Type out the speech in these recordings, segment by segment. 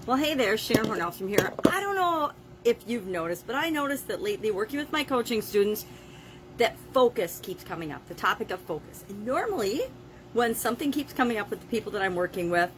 Well, hey there, Sharon Horne-Ellstrom here. I don't know if you've noticed, but I noticed that lately, working with my coaching students, that focus keeps coming up, the topic of focus. And normally, when something keeps coming up with the people that I'm working with,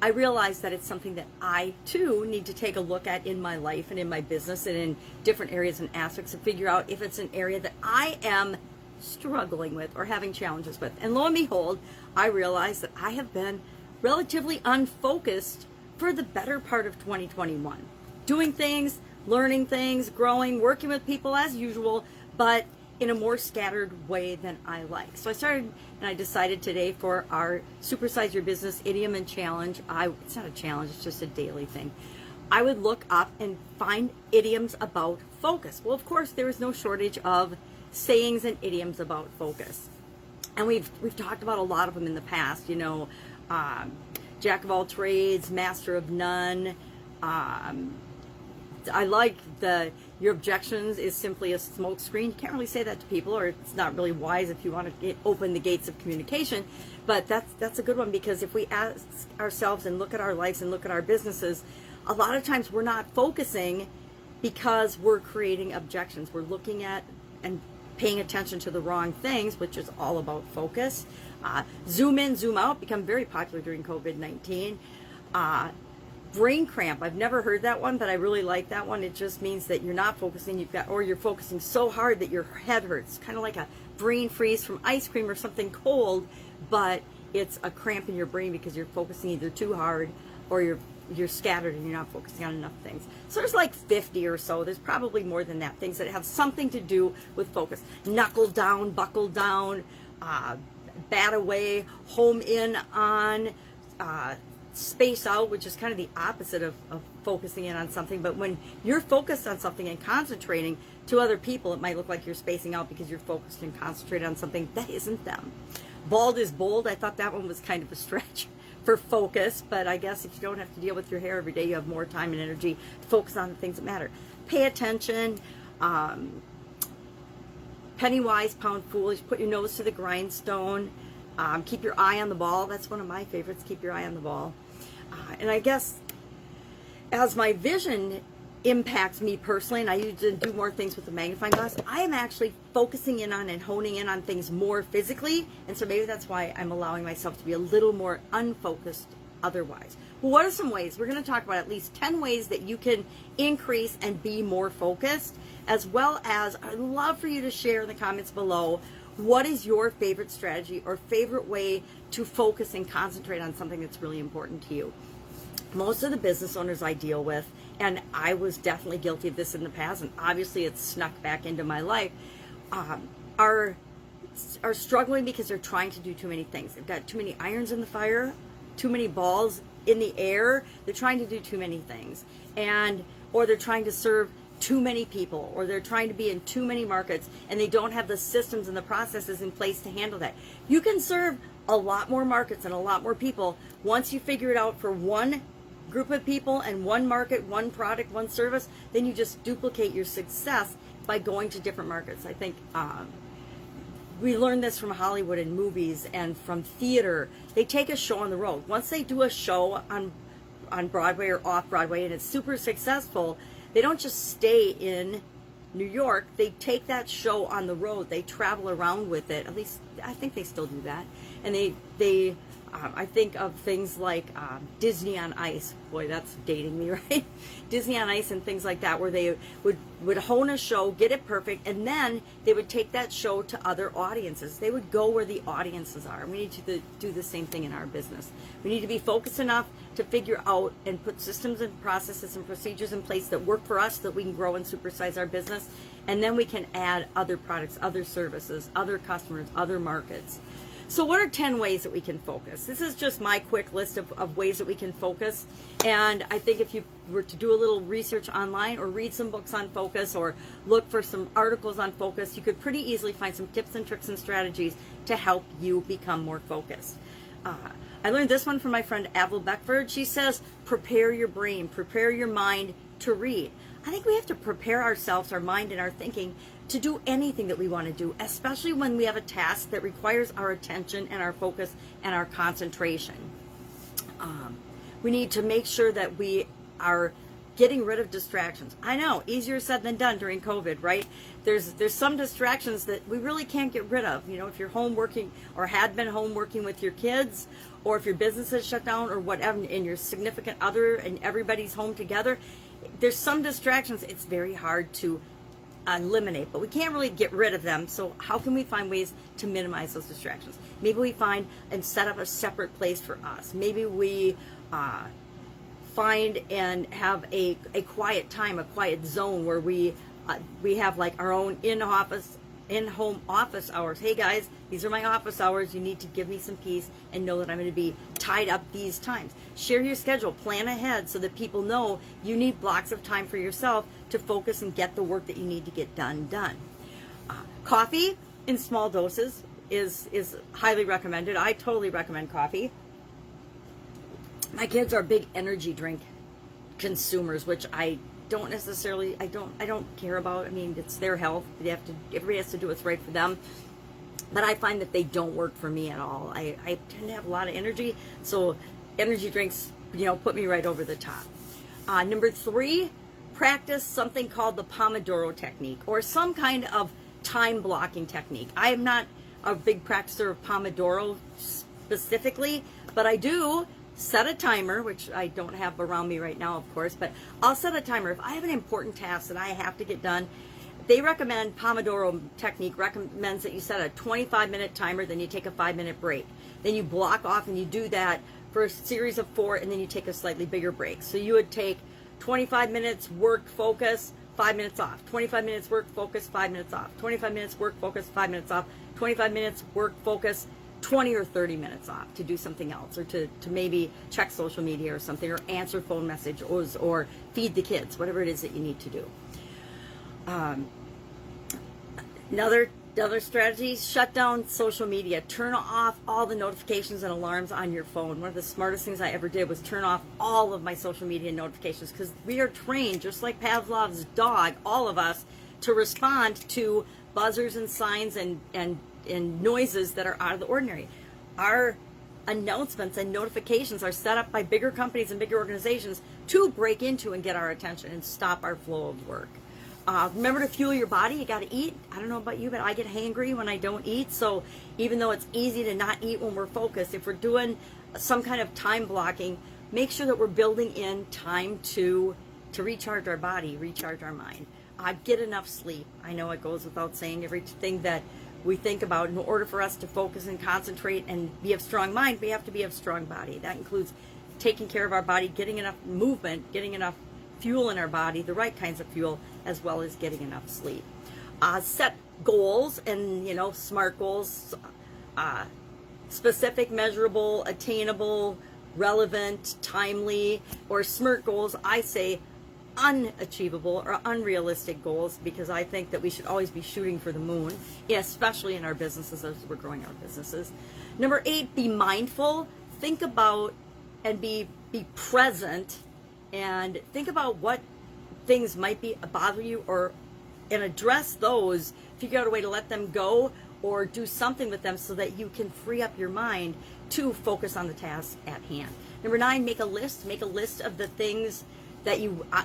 I realize that it's something that I, too, need to take a look at in my life and in my business and in different areas and aspects to figure out if it's an area that I am struggling with or having challenges with. And lo and behold, I realize that I have been relatively unfocused for the better part of 2021. Doing things, learning things, growing, working with people as usual, but in a more scattered way than I like. So I started and I decided today for our Supersize Your Business Idiom and Challenge, it's not a challenge, it's just a daily thing. I would look up and find idioms about focus. Well, of course, there is no shortage of sayings and idioms about focus. And we've talked about a lot of them in the past, jack of all trades, master of none. I like your objections is simply a smoke screen. You can't really say that to people, or it's not really wise if you want to open the gates of communication. But that's a good one, because if we ask ourselves and look at our lives and look at our businesses, a lot of times we're not focusing because we're creating objections. We're looking at and paying attention to the wrong things, which is all about focus. Zoom in, zoom out, become very popular during COVID-19. Brain cramp, I've never heard that one, but I really like that one. It just means that you're not focusing, or you're focusing so hard that your head hurts. Kind of like a brain freeze from ice cream or something cold, but it's a cramp in your brain because you're focusing either too hard or you're scattered and you're not focusing on enough things. So there's like 50 or so. There's probably more than that. Things that have something to do with focus. Knuckle down, buckle down, bat away, home in on, space out, which is kind of the opposite of focusing in on something. But when you're focused on something and concentrating, to other people it might look like you're spacing out because you're focused and concentrated on something that isn't them. Bald is bold. I thought that one was kind of a stretch for focus, but I guess if you don't have to deal with your hair every day, you have more time and energy to focus on the things that matter. Pay attention. Penny wise, pound foolish. Put your nose to the grindstone. Keep your eye on the ball. That's one of my favorites. Keep your eye on the ball. And I guess as my vision impacts me personally, and I used to do more things with the magnifying glass, I am actually focusing in on and honing in on things more physically. And so maybe that's why I'm allowing myself to be a little more unfocused otherwise. Well, what are some ways? We're going to talk about at least 10 ways that you can increase and be more focused, as well as I'd love for you to share in the comments below what is your favorite strategy or favorite way to focus and concentrate on something that's really important to you. Most of the business owners I deal with, and I was definitely guilty of this in the past, and obviously it's snuck back into my life, are struggling because they're trying to do too many things. They've got too many irons in the fire, too many balls in the air. They're trying to do too many things, or they're trying to serve too many people, or they're trying to be in too many markets, and they don't have the systems and the processes in place to handle that. You can serve a lot more markets and a lot more people once you figure it out for one group of people and one market, one product, one service. Then you just duplicate your success by going to different markets. I think we learned this from Hollywood and movies and from theater. They take a show on the road. Once they do a show on Broadway or off Broadway and it's super successful, they don't just stay in New York. They take that show on the road. They travel around with it. At least I think they still do that. And I think of things like Disney on Ice. Boy, that's dating me, right? Disney on Ice and things like that, where they would hone a show, get it perfect, and then they would take that show to other audiences. They would go where the audiences are. We need to do the same thing in our business. We need to be focused enough to figure out and put systems and processes and procedures in place that work for us, so that we can grow and supersize our business, and then we can add other products, other services, other customers, other markets. So what are 10 ways that we can focus? This is just my quick list of ways that we can focus. And I think if you were to do a little research online or read some books on focus or look for some articles on focus, you could pretty easily find some tips and tricks and strategies to help you become more focused. I learned this one from my friend Avril Beckford. She says, prepare your brain, prepare your mind to read. I think we have to prepare ourselves, our mind and our thinking, to do anything that we want to do, especially when we have a task that requires our attention and our focus and our concentration. We need to make sure that we are getting rid of distractions. I know, easier said than done during COVID, right? There's some distractions that we really can't get rid of. You know, if you're home working or had been home working with your kids, or if your business is shut down or whatever, and your significant other and everybody's home together, there's some distractions it's very hard to eliminate, but we can't really get rid of them. So how can we find ways to minimize those distractions? Maybe we find and set up a separate place for us. Maybe we find and have a quiet time, a quiet zone where we have like our own in-home office hours. Hey guys, these are my office hours. You need to give me some peace and know that I'm going to be tied up these times. Share your schedule, plan ahead so that people know you need blocks of time for yourself to focus and get the work that you need to get done. Coffee in small doses is highly recommended. I totally recommend coffee. My kids are big energy drink consumers, which I don't necessarily, I don't care about. I mean, it's their health. Everybody has to do what's right for them. But I find that they don't work for me at all. I tend to have a lot of energy, so energy drinks, put me right over the top. Number 3, practice something called the Pomodoro technique, or some kind of time blocking technique. I am not a big practicer of Pomodoro specifically, but I do set a timer, which I don't have around me right now, of course, but I'll set a timer. If I have an important task that I have to get done, they recommend, Pomodoro technique recommends that you set a 25-minute timer, then you take a 5-minute break. Then you block off and you do that for a series of 4, and then you take a slightly bigger break. So you would take 25 minutes work, focus, 5 minutes off. 25 minutes work, focus, 5 minutes off. 25 minutes work, focus, 5 minutes off. 25 minutes work, focus, 20 or 30 minutes off to do something else, or to maybe check social media or something, or answer phone messages, or feed the kids, whatever it is that you need to do. Another strategy, shut down social media. Turn off all the notifications and alarms on your phone. One of the smartest things I ever did was turn off all of my social media notifications, because we are trained, just like Pavlov's dog, all of us, to respond to buzzers and signs and noises that are out of the ordinary. Our announcements and notifications are set up by bigger companies and bigger organizations to break into and get our attention and stop our flow of work. Remember to fuel your body. You got to eat. I don't know about you, but I get hangry when I don't eat. So even though it's easy to not eat when we're focused, if we're doing some kind of time blocking, make sure that we're building in time to recharge our body, recharge our mind. Get enough sleep. I know it goes without saying, everything that we think about, in order for us to focus and concentrate and be of strong mind, we have to be of strong body. That includes taking care of our body, getting enough movement, getting enough fuel in our body, the right kinds of fuel, as well as getting enough sleep. Set goals, and SMART goals, specific, measurable, attainable, relevant, timely, or SMART goals. I say unachievable or unrealistic goals, because I think that we should always be shooting for the moon, especially in our businesses as we're growing our businesses. Number 8, be mindful. Think about and be present, and think about what things might be bother you, and address those. Figure out a way to let them go, or do something with them so that you can free up your mind to focus on the task at hand. Number 9, make a list. Make a list of the things that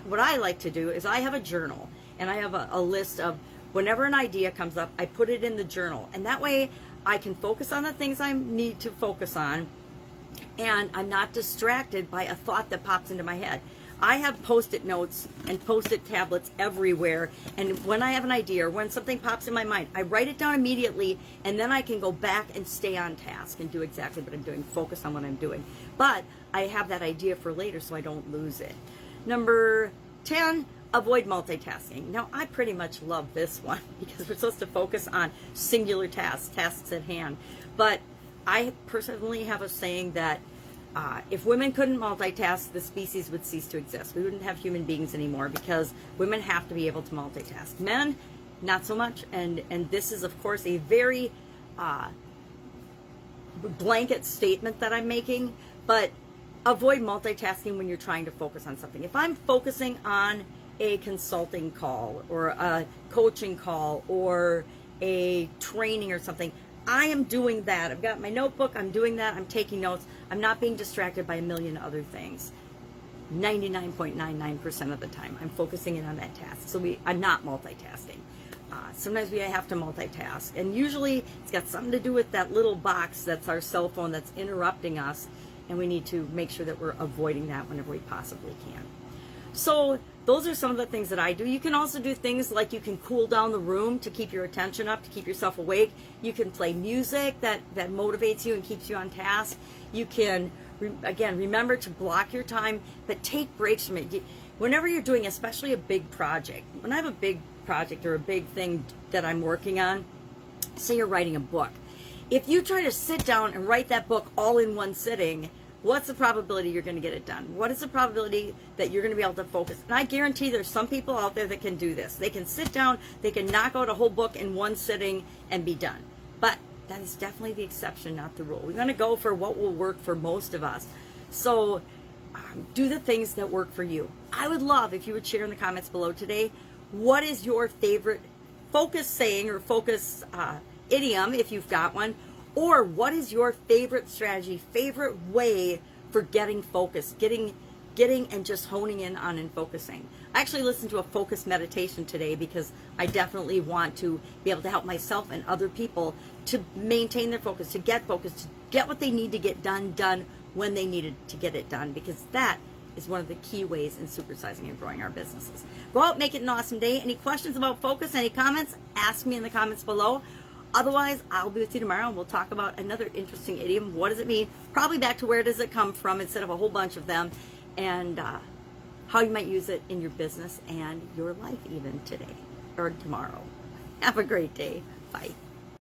what I like to do is I have a journal, and I have a list of, whenever an idea comes up, I put it in the journal, and that way I can focus on the things I need to focus on, and I'm not distracted by a thought that pops into my head. I have Post-it notes and Post-it tablets everywhere, and when I have an idea or when something pops in my mind, I write it down immediately, and then I can go back and stay on task and do exactly what I'm doing, focus on what I'm doing. But I have that idea for later so I don't lose it. Number 10, avoid multitasking. Now, I pretty much love this one because we're supposed to focus on singular tasks at hand. But I personally have a saying that if women couldn't multitask, the species would cease to exist. We wouldn't have human beings anymore, because women have to be able to multitask. Men, not so much. And this is, of course, a very blanket statement that I'm making, but avoid multitasking when you're trying to focus on something. If I'm focusing on a consulting call or a coaching call or a training or something, I am doing that. I've got my notebook, I'm doing that, I'm taking notes. I'm not being distracted by a million other things. 99.99% of the time, I'm focusing in on that task. So I'm not multitasking. Sometimes we have to multitask, and usually it's got something to do with that little box that's our cell phone that's interrupting us, and we need to make sure that we're avoiding that whenever we possibly can. So those are some of the things that I do. You can also do things like you can cool down the room to keep your attention up, to keep yourself awake. You can play music that motivates you and keeps you on task. You can, again, remember to block your time, but take breaks from it. Whenever you're doing, especially a big project, when I have a big project or a big thing that I'm working on, say you're writing a book. If you try to sit down and write that book all in one sitting, what's the probability you're going to get it done? What is the probability that you're going to be able to focus? And I guarantee there's some people out there that can do this. They can sit down, they can knock out a whole book in one sitting and be done. But that is definitely the exception, not the rule. We're going to go for what will work for most of us. So do the things that work for you. I would love if you would share in the comments below today, what is your favorite focus saying or focus idiom, if you've got one, or what is your favorite strategy, favorite way for getting focused, getting and just honing in on and focusing. I actually listened to a focus meditation today because I definitely want to be able to help myself and other people to maintain their focus, to get focused, to get what they need to get done when they needed to get it done, because that is one of the key ways in supersizing and growing our businesses. Go out, make it an awesome day. Any questions about focus, any comments, ask me in the comments below. Otherwise, I'll be with you tomorrow, and we'll talk about another interesting idiom. What does it mean? Probably back to where does it come from instead of a whole bunch of them, and how you might use it in your business and your life even today or tomorrow. Have a great day. Bye.